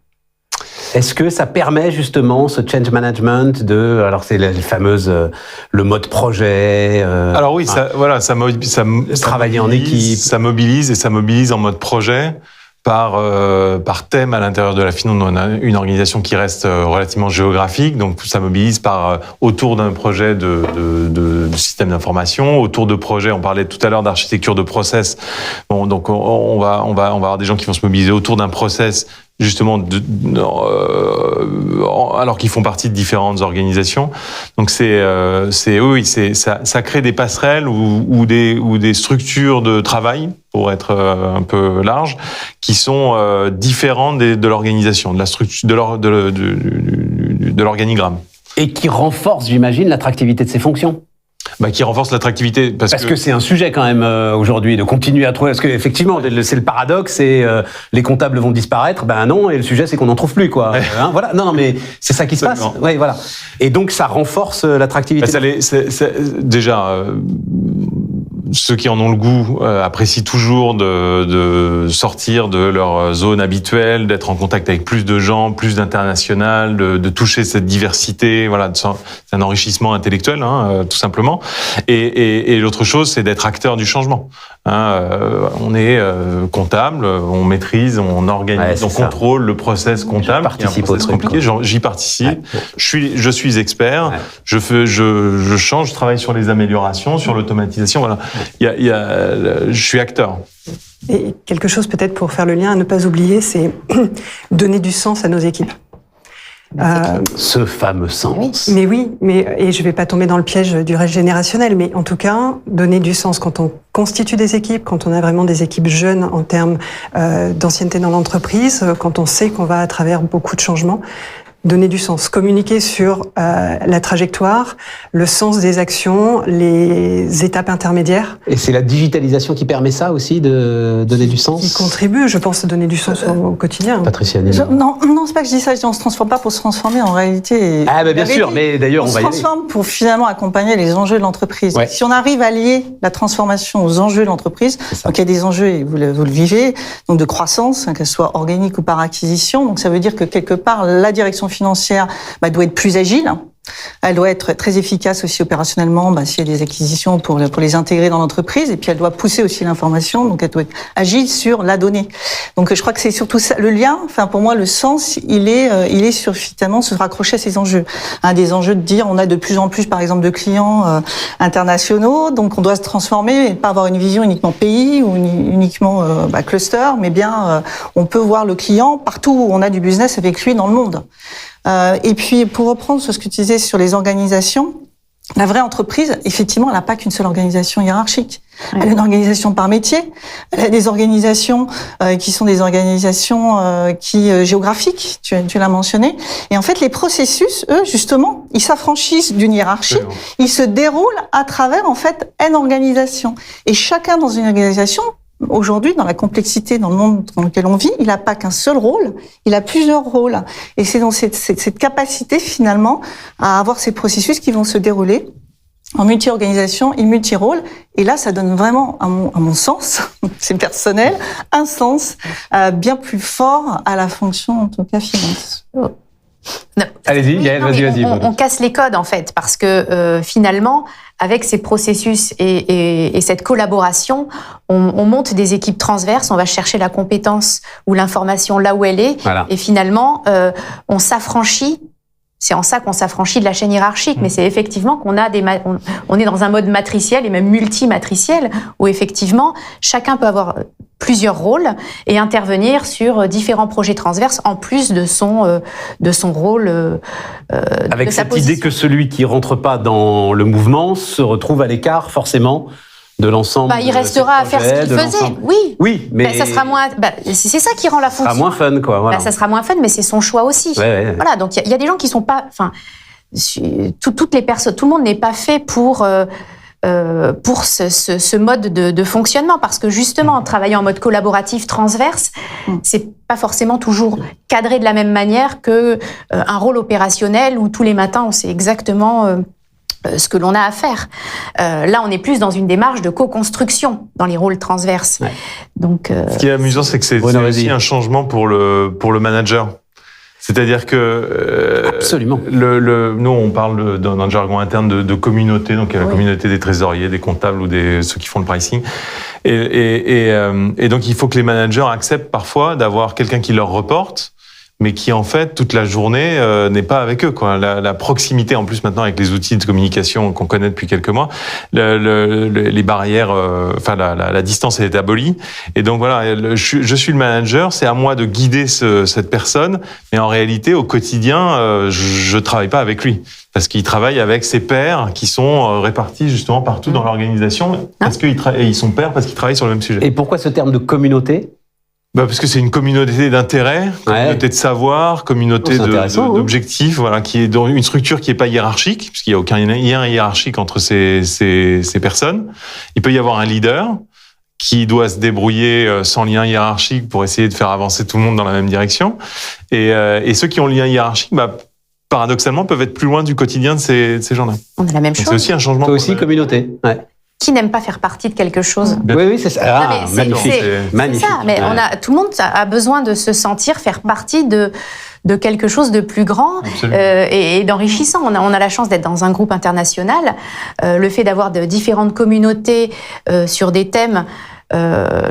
Est-ce que ça permet justement ce change management alors c'est les fameuses, le mode projet. Alors oui, ça travailler en équipe. Ça mobilise en mode projet. Par thème à l'intérieur de la finance. On a une organisation qui reste relativement géographique, donc ça mobilise autour d'un projet de système d'information, autour de projets. On parlait tout à l'heure d'architecture de process. Bon, donc on va avoir des gens qui vont se mobiliser autour d'un process, justement, alors qu'ils font partie de différentes organisations. Donc ça crée des passerelles ou des structures de travail, pour être un peu large, qui sont différentes de l'organisation, de la structure, de l'organigramme. Et qui renforcent, j'imagine, l'attractivité de ces fonctions. Qui renforce l'attractivité. Parce que c'est un sujet quand même aujourd'hui de continuer à trouver. Parce que effectivement, c'est le paradoxe, c'est les comptables vont disparaître. Ben non, et le sujet c'est qu'on n'en trouve plus quoi. Voilà. Non, mais c'est ça qui se passe. Ouais, voilà. Et donc ça renforce l'attractivité. Déjà. Ceux qui en ont le goût apprécient toujours de sortir de leur zone habituelle, d'être en contact avec plus de gens, plus d'international, de toucher cette diversité. Voilà, c'est un enrichissement intellectuel, tout simplement. Et l'autre chose, c'est d'être acteur du changement. On est comptable, on maîtrise, on organise, on contrôle le process comptable. Participe au truc. Compliqué. J'y participe. Ouais. Je suis expert. Ouais. Je change, je travaille sur les améliorations, sur l'automatisation. Voilà. Je suis acteur. Et quelque chose peut-être pour faire le lien à ne pas oublier, c'est donner du sens à nos équipes. Ce fameux sens. Mais oui, et je vais pas tomber dans le piège du reste générationnel, mais en tout cas, donner du sens quand on constitue des équipes, quand on a vraiment des équipes jeunes en termes d'ancienneté dans l'entreprise, quand on sait qu'on va à travers beaucoup de changements. Donner du sens, communiquer sur la trajectoire, le sens des actions, les étapes intermédiaires. Et c'est la digitalisation qui permet ça aussi, de donner du sens. Qui contribue, je pense, à donner du sens au quotidien. Patricia. Non, c'est pas que je dis ça. On se transforme pas pour se transformer en réalité. Bien sûr, mais d'ailleurs on va y aller. On se transforme pour finalement accompagner les enjeux de l'entreprise. Ouais. Si on arrive à lier la transformation aux enjeux de l'entreprise, donc il y a des enjeux, et vous le vivez, donc de croissance, qu'elle soit organique ou par acquisition. Donc ça veut dire que quelque part la direction financière doit être plus agile. Elle doit être très efficace aussi opérationnellement, s'il y a des acquisitions pour les intégrer dans l'entreprise. Et puis elle doit pousser aussi l'information, donc elle doit être agile sur la donnée. Donc je crois que c'est surtout ça, le lien. Enfin pour moi le sens, il est sur finalement se raccrocher à ces enjeux. Un des enjeux de dire on a de plus en plus par exemple de clients internationaux, donc on doit se transformer et pas avoir une vision uniquement pays ou uniquement cluster, mais bien on peut voir le client partout où on a du business avec lui dans le monde. Et puis, pour reprendre sur ce que tu disais sur les organisations, la vraie entreprise, effectivement, elle n'a pas qu'une seule organisation hiérarchique. Elle a une organisation par métier. Elle a des organisations qui sont des organisations géographiques, tu l'as mentionné. Et en fait, les processus, eux, justement, ils s'affranchissent d'une hiérarchie. Ils se déroulent à travers, en fait, une organisation. Et chacun dans une organisation, aujourd'hui, dans la complexité, dans le monde dans lequel on vit, il n'a pas qu'un seul rôle, il a plusieurs rôles. Et c'est dans cette capacité, finalement, à avoir ces processus qui vont se dérouler en multi-organisation et multi-rôle. Et là, ça donne vraiment, à mon sens, c'est personnel, un sens bien plus fort à la fonction, en tout cas, finance. Non. Allez-y, Yael, vas-y. On casse les codes, en fait, parce que finalement, avec ces processus et cette collaboration, on monte des équipes transverses, on va chercher la compétence ou l'information là où elle est, et finalement, on s'affranchit. C'est en ça qu'on s'affranchit de la chaîne hiérarchique, mais c'est effectivement qu'on a on est dans un mode matriciel et même multimatriciel, où effectivement, chacun peut avoir plusieurs rôles et intervenir sur différents projets transverses en plus de son rôle. Avec de sa cette position. idée que celui qui rentre pas dans le mouvement se retrouve à l'écart forcément de l'ensemble. Il restera à faire ce qu'il faisait. Oui, mais ça sera moins. C'est ça qui rend la fonction. Ça sera moins fun, quoi. Voilà. Ça sera moins fun, mais c'est son choix aussi. Ouais. Voilà. Donc il y a des gens qui sont pas. Enfin, toutes les personnes, tout le monde n'est pas fait pour ce mode de fonctionnement, parce que justement, en travaillant en mode collaboratif transverse, c'est pas forcément toujours cadré de la même manière que un rôle opérationnel où tous les matins on sait exactement ce que l'on a à faire. Là, on est plus dans une démarche de co-construction dans les rôles transverses. Ouais. Donc, ce qui est amusant, c'est que c'est aussi un changement pour le manager. C'est-à-dire que absolument. Nous, on parle dans le jargon interne de communauté, donc il y a la communauté des trésoriers, des comptables ou ceux qui font le pricing. Et donc, il faut que les managers acceptent parfois d'avoir quelqu'un qui leur reporte, mais qui en fait toute la journée n'est pas avec eux, quoi. La proximité, en plus maintenant avec les outils de communication qu'on connaît depuis quelques mois, les barrières, la distance elle est abolie. Et donc voilà, je suis le manager, c'est à moi de guider cette personne, mais en réalité au quotidien, je travaille pas avec lui. Parce qu'il travaille avec ses pairs qui sont répartis justement partout dans l'organisation, parce qu'ils sont pairs, parce qu'ils travaillent sur le même sujet. Et pourquoi ce terme de communauté ? Parce que c'est une communauté d'intérêts, communauté de savoir, communauté d'objectifs, voilà, qui est dans une structure qui est pas hiérarchique, puisqu'il y a aucun lien hiérarchique entre ces personnes. Il peut y avoir un leader qui doit se débrouiller sans lien hiérarchique pour essayer de faire avancer tout le monde dans la même direction. Et ceux qui ont le lien hiérarchique, paradoxalement, peuvent être plus loin du quotidien de ces gens-là. On a la même chose. C'est aussi un changement. C'est aussi communauté. Ouais. Qui n'aime pas faire partie de quelque chose? Oui, c'est ça. Magnifique. C'est ça, mais tout le monde a besoin de se sentir faire partie de quelque chose de plus grand et d'enrichissant. On a la chance d'être dans un groupe international. Le fait d'avoir de différentes communautés sur des thèmes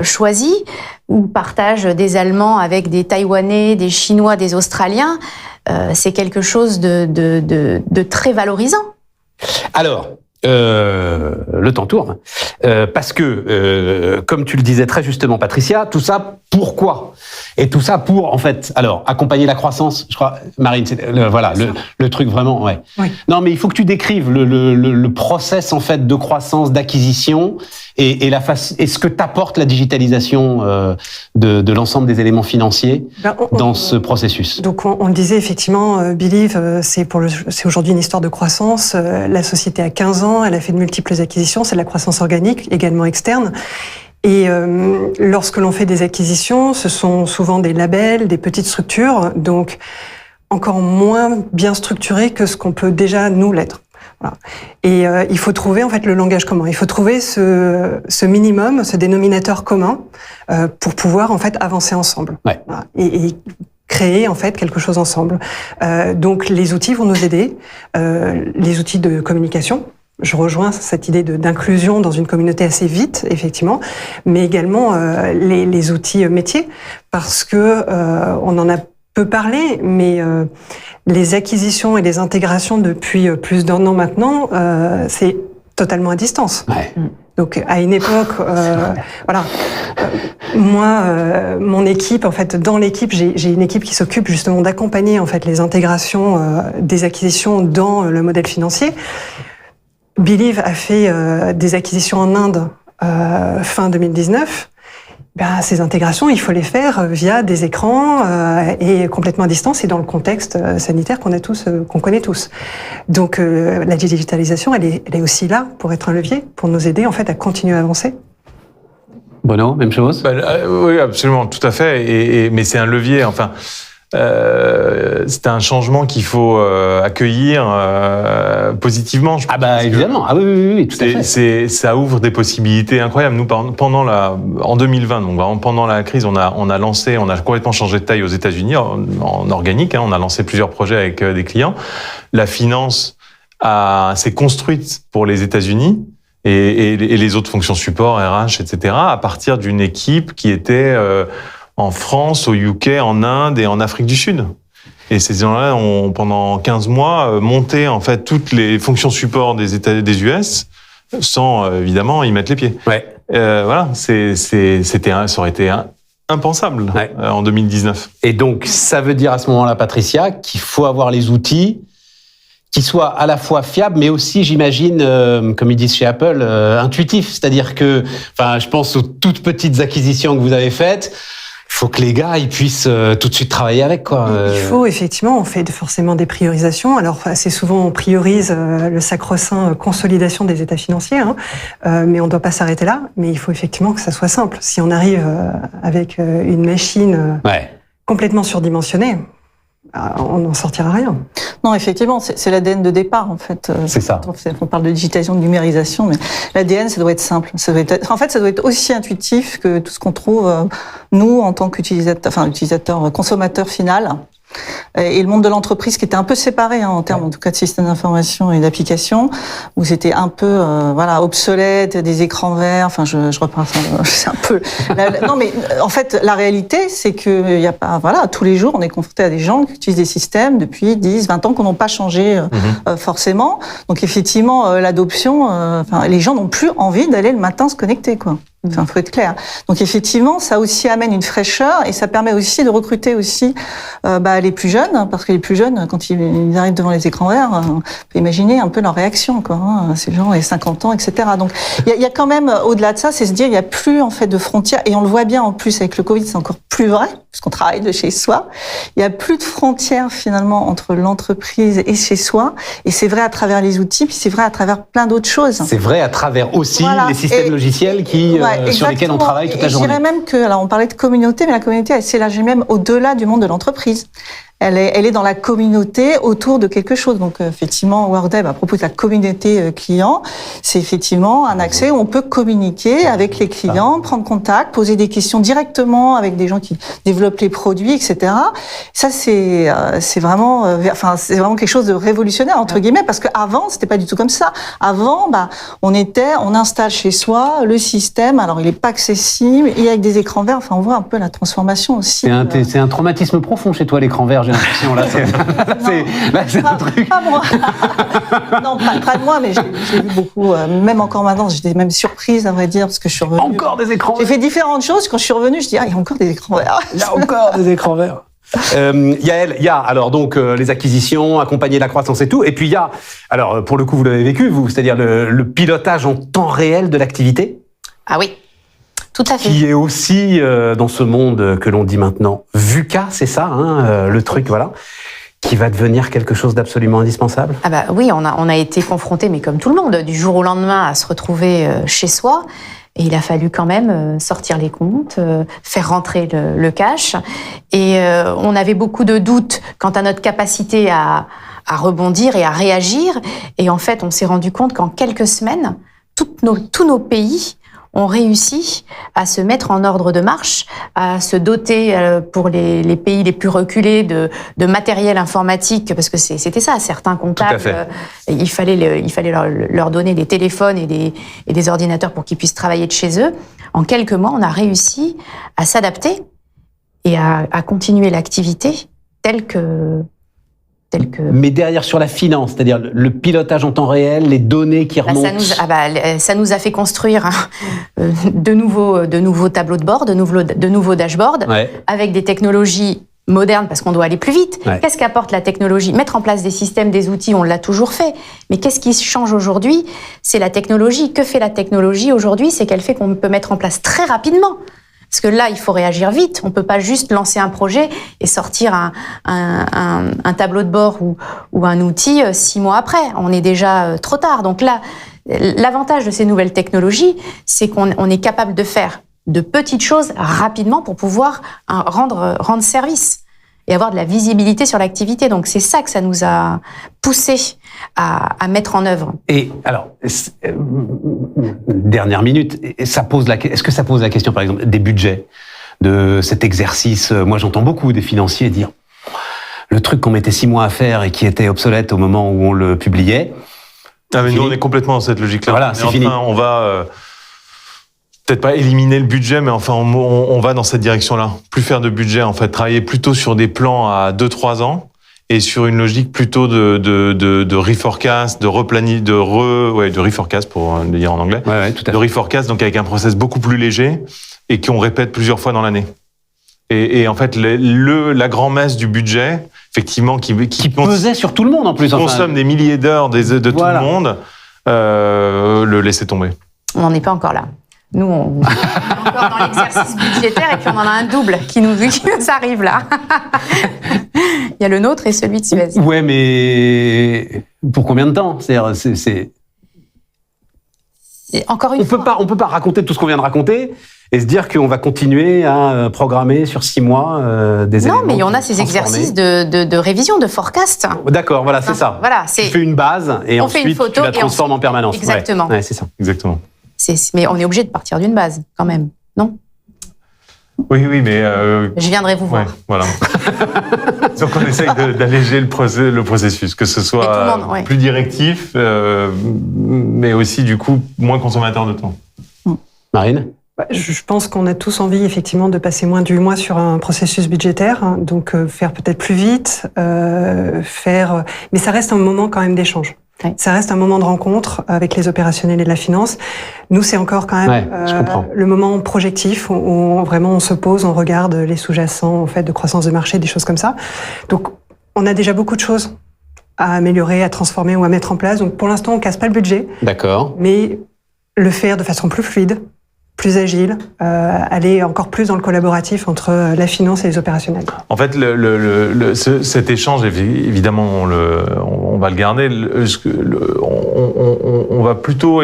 choisis, ou partage des Allemands avec des Taïwanais, des Chinois, des Australiens, c'est quelque chose de très valorisant. Alors, le temps tourne, parce que, comme tu le disais très justement, Patricia, tout ça, pourquoi? Et tout ça pour, en fait, alors, accompagner la croissance, je crois, Marine, c'est le truc vraiment, ouais. Oui. Non, mais il faut que tu décrives le process, en fait, de croissance, d'acquisition, et ce que t'apporte la digitalisation de l'ensemble des éléments financiers dans ce processus. Donc, on le disait, effectivement, Believe, c'est aujourd'hui une histoire de croissance. La société a 15 ans, elle a fait de multiples acquisitions, c'est de la croissance organique, également externe. Et lorsque l'on fait des acquisitions, ce sont souvent des labels, des petites structures, donc encore moins bien structurées que ce qu'on peut déjà nous l'être. Voilà. Et il faut trouver en fait le langage commun. Il faut trouver ce minimum, ce dénominateur commun pour pouvoir en fait avancer ensemble. Ouais. Voilà. Et créer en fait quelque chose ensemble. Donc les outils vont nous aider, les outils de communication. Je rejoins cette idée d'inclusion dans une communauté assez vite, effectivement, mais également les outils métiers, parce que on en a peu parlé, mais les acquisitions et les intégrations depuis plus d'1 an maintenant, c'est totalement à distance. Ouais. Donc à une époque, voilà, moi, mon équipe, en fait, dans l'équipe, j'ai une équipe qui s'occupe justement d'accompagner en fait les intégrations des acquisitions dans le modèle financier. Believe a fait des acquisitions en Inde fin 2019. Ces intégrations, il faut les faire via des écrans et complètement à distance et dans le contexte sanitaire qu'on connaît tous. Donc la digitalisation, elle est aussi là pour être un levier, pour nous aider en fait à continuer à avancer. Bono, même chose. Oui, absolument, tout à fait. Mais c'est un levier. Enfin. C'est un changement qu'il faut accueillir positivement. Je pense évidemment. Oui, tout à fait. Ça ouvre des possibilités incroyables. Nous, en 2020, donc vraiment pendant la crise, on a complètement changé de taille aux États-Unis en organique. On a lancé plusieurs projets avec des clients. La finance s'est construite pour les États-Unis. Et les autres fonctions support, RH, etc., à partir d'une équipe qui était en France, au UK, en Inde et en Afrique du Sud. Et ces gens-là ont, pendant 15 mois, monté en fait toutes les fonctions support des US sans évidemment y mettre les pieds. Ouais. Voilà, ça aurait été impensable en 2019. Et donc, ça veut dire à ce moment-là, Patricia, qu'il faut avoir les outils qui soient à la fois fiables, mais aussi, j'imagine, comme ils disent chez Apple, intuitifs. C'est-à-dire que, je pense aux toutes petites acquisitions que vous avez faites. Il faut que les gars ils puissent tout de suite travailler avec, quoi. Il faut, effectivement, on fait forcément des priorisations. Alors assez souvent on priorise le sacro-saint consolidation des états financiers, mais on ne doit pas s'arrêter là. Mais il faut effectivement que ça soit simple. Si on arrive avec une machine complètement surdimensionnée, on n'en sortira rien. Non, effectivement, c'est l'ADN de départ, en fait. C'est ça. On parle de digitalisation, de numérisation, mais l'ADN, ça doit être simple. Ça doit être aussi intuitif que tout ce qu'on trouve, nous, en tant qu'utilisateur, consommateur final. Et le monde de l'entreprise qui était un peu séparé en termes en tout cas de système d'information et d'application, où c'était un peu obsolète, des écrans verts. Je reprends ça. C'est un peu. Non, mais en fait, la réalité, c'est que il y a pas. Tous les jours, on est confronté à des gens qui utilisent des systèmes depuis 10, 20 ans, qui n'ont pas changé forcément. Donc effectivement, l'adoption. Les gens n'ont plus envie d'aller le matin se connecter, quoi. Enfin, faut être clair. Donc effectivement, ça aussi amène une fraîcheur et ça permet aussi de recruter aussi les plus jeunes, hein, parce que les plus jeunes, quand ils arrivent devant les écrans verts, on peut imaginer un peu leur réaction, quoi. Hein. Ces gens ont 50 ans, etc. Donc il y a quand même, au-delà de ça, c'est se dire il y a plus en fait de frontières et on le voit bien en plus avec le Covid, c'est encore plus vrai parce qu'on travaille de chez soi. Il y a plus de frontières finalement entre l'entreprise et chez soi et c'est vrai à travers les outils, puis c'est vrai à travers plein d'autres choses. C'est vrai à travers aussi les systèmes logiciels sur lesquels on travaille toute la journée. Je dirais même que, alors on parlait de communauté, mais la communauté, elle s'élargit même au-delà du monde de l'entreprise. Elle est dans la communauté autour de quelque chose. Donc effectivement, Workday propose la communauté client. C'est effectivement un accès où on peut communiquer avec les clients, prendre contact, poser des questions directement avec des gens qui développent les produits, etc. Ça c'est vraiment, c'est vraiment quelque chose de révolutionnaire entre guillemets parce qu'avant c'était pas du tout comme ça. Avant, on installe chez soi le système. Alors il est pas accessible, il y a avec des écrans verts. Enfin on voit un peu la transformation aussi. C'est un traumatisme profond chez toi l'écran vert. J'ai l'impression, là, c'est un truc. Pas moi. Non, pas près de moi, mais j'ai vu beaucoup, même encore maintenant, j'étais même surprise, à vrai dire, parce que je suis revenue. Encore des écrans verts. J'ai fait différentes choses. Quand je suis revenue, je dis, il y a encore des écrans verts. Il y a encore des écrans verts. Yael, il y a alors donc les acquisitions, accompagner la croissance et tout, et puis il y a, alors pour le coup vous l'avez vécu, vous, c'est-à-dire le pilotage en temps réel de l'activité. Ah oui. Tout à fait. Qui est aussi dans ce monde que l'on dit maintenant VUCA, c'est ça, hein, le truc, voilà, qui va devenir quelque chose d'absolument indispensable. Ah oui, on a été confrontés, mais comme tout le monde, du jour au lendemain, à se retrouver chez soi. Et il a fallu quand même sortir les comptes, faire rentrer le cash. Et on avait beaucoup de doutes quant à notre capacité à rebondir et à réagir. Et en fait, on s'est rendu compte qu'en quelques semaines, tous nos pays ont réussi à se mettre en ordre de marche, à se doter pour les pays les plus reculés de matériel informatique, parce que c'était ça, certains comptables, il fallait leur donner des téléphones et des ordinateurs pour qu'ils puissent travailler de chez eux. En quelques mois, on a réussi à s'adapter et à continuer l'activité telle que... Mais derrière sur la finance, c'est-à-dire le pilotage en temps réel, les données qui remontent. Ça nous a fait construire de nouveaux tableaux de bord, de nouveaux dashboards, avec des technologies modernes parce qu'on doit aller plus vite. Ouais. Qu'est-ce qu'apporte la technologie ? Mettre en place des systèmes, des outils, on l'a toujours fait. Mais qu'est-ce qui change aujourd'hui ? C'est la technologie. Que fait la technologie aujourd'hui ? C'est qu'elle fait qu'on peut mettre en place très rapidement. Parce que là, il faut réagir vite. On peut pas juste lancer un projet et sortir un tableau de bord ou un outil 6 mois après. On est déjà trop tard. Donc là, l'avantage de ces nouvelles technologies, c'est qu'on est capable de faire de petites choses rapidement pour pouvoir rendre service et avoir de la visibilité sur l'activité. Donc c'est ça que ça nous a poussé à mettre en œuvre. Et alors, dernière minute, est-ce que ça pose la question, par exemple, des budgets, de cet exercice ? Moi, j'entends beaucoup des financiers dire le truc qu'on mettait 6 mois à faire et qui était obsolète au moment où on le publiait. Ah, mais nous, on est complètement dans cette logique-là. Voilà, c'est fini. On va peut-être pas éliminer le budget, mais enfin, on va dans cette direction-là. Plus faire de budget, en fait, travailler plutôt sur des plans à 2-3 ans. Et sur une logique plutôt de reforecast, de reforecast pour le dire en anglais. Ouais, tout à fait. De reforecast, donc avec un process beaucoup plus léger et qu'on répète plusieurs fois dans l'année. Et en fait, la grand-messe du budget, effectivement, qui pesait sur tout le monde en plus. Consomme des milliers d'heures de tout le monde, le laisser tomber. On n'en est pas encore là. Nous, on est encore dans l'exercice budgétaire et puis on en a un double qui nous arrive là. Il y a le nôtre et celui de Suez. Ouais, mais pour combien de temps ? C'est... Encore une fois. On peut pas raconter tout ce qu'on vient de raconter et se dire qu'on va continuer à programmer sur 6 mois des éléments. Non, mais on a ces exercices de révision, de forecast. D'accord, voilà, c'est ça. Voilà, tu fais une base et ensuite tu la transformes en permanence. Exactement. Ouais, c'est ça. Exactement. Mais on est obligé de partir d'une base, quand même, non ? Oui, mais... Je viendrai vous voir. Ouais, voilà. Donc on essaye d'alléger le processus, que ce soit plus directif, mais aussi du coup moins consommateur de temps. Marine ? Je pense qu'on a tous envie effectivement de passer moins de 8 mois sur un processus budgétaire, donc faire peut-être plus vite, mais ça reste un moment quand même d'échange. Ouais. Ça reste un moment de rencontre avec les opérationnels et la finance. Nous, c'est encore quand même le moment projectif où vraiment on se pose, on regarde les sous-jacents en fait de croissance de marché, des choses comme ça. Donc, on a déjà beaucoup de choses à améliorer, à transformer ou à mettre en place. Donc, pour l'instant, on casse pas le budget. D'accord. Mais le faire de façon plus fluide, plus agile, aller encore plus dans le collaboratif entre la finance et les opérationnels. En fait, cet échange, évidemment, on va le garder. On va plutôt,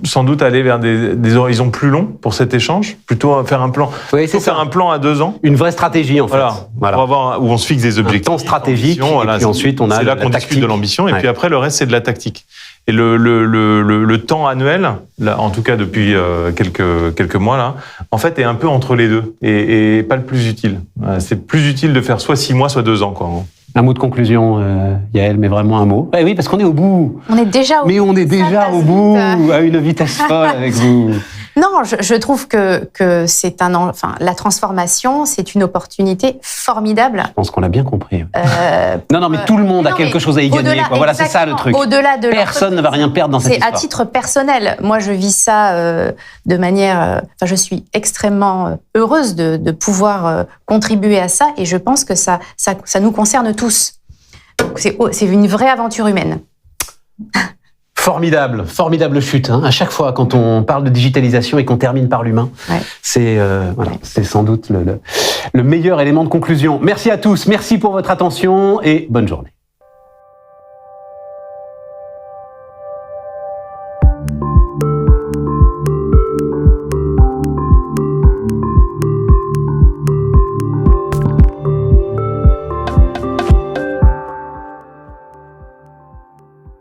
sans doute, aller vers des horizons plus longs pour cet échange, plutôt faire un plan. Oui, c'est faire un plan à 2 ans. Une vraie stratégie, en fait. Voilà. Pour avoir, où on se fixe des objectifs. Un temps stratégique, et puis ensuite on a c'est là qu'on discute de l'ambition, et puis après le reste c'est de la tactique. Et le temps annuel, là, en tout cas depuis quelques mois là, en fait est un peu entre les deux et pas le plus utile. C'est plus utile de faire soit 6 mois, soit 2 ans quoi. Un mot de conclusion, Yael, mais vraiment un mot. Oui, parce qu'on est au bout. On est déjà au bout. Mais on est déjà au bout, à une vitesse folle avec vous. Non, je trouve que c'est la transformation, c'est une opportunité formidable. Je pense qu'on l'a bien compris. Non, mais tout le monde a quelque chose à y gagner. Voilà, c'est ça le truc. Au-delà de personne ne va rien perdre dans cette histoire. C'est à titre personnel. Moi, je vis ça de manière. Je suis extrêmement heureuse de pouvoir contribuer à ça, et je pense que ça nous concerne tous. C'est une vraie aventure humaine. Formidable chute. À chaque fois, quand on parle de digitalisation et qu'on termine par l'humain, c'est sans doute le meilleur élément de conclusion. Merci à tous, merci pour votre attention et bonne journée.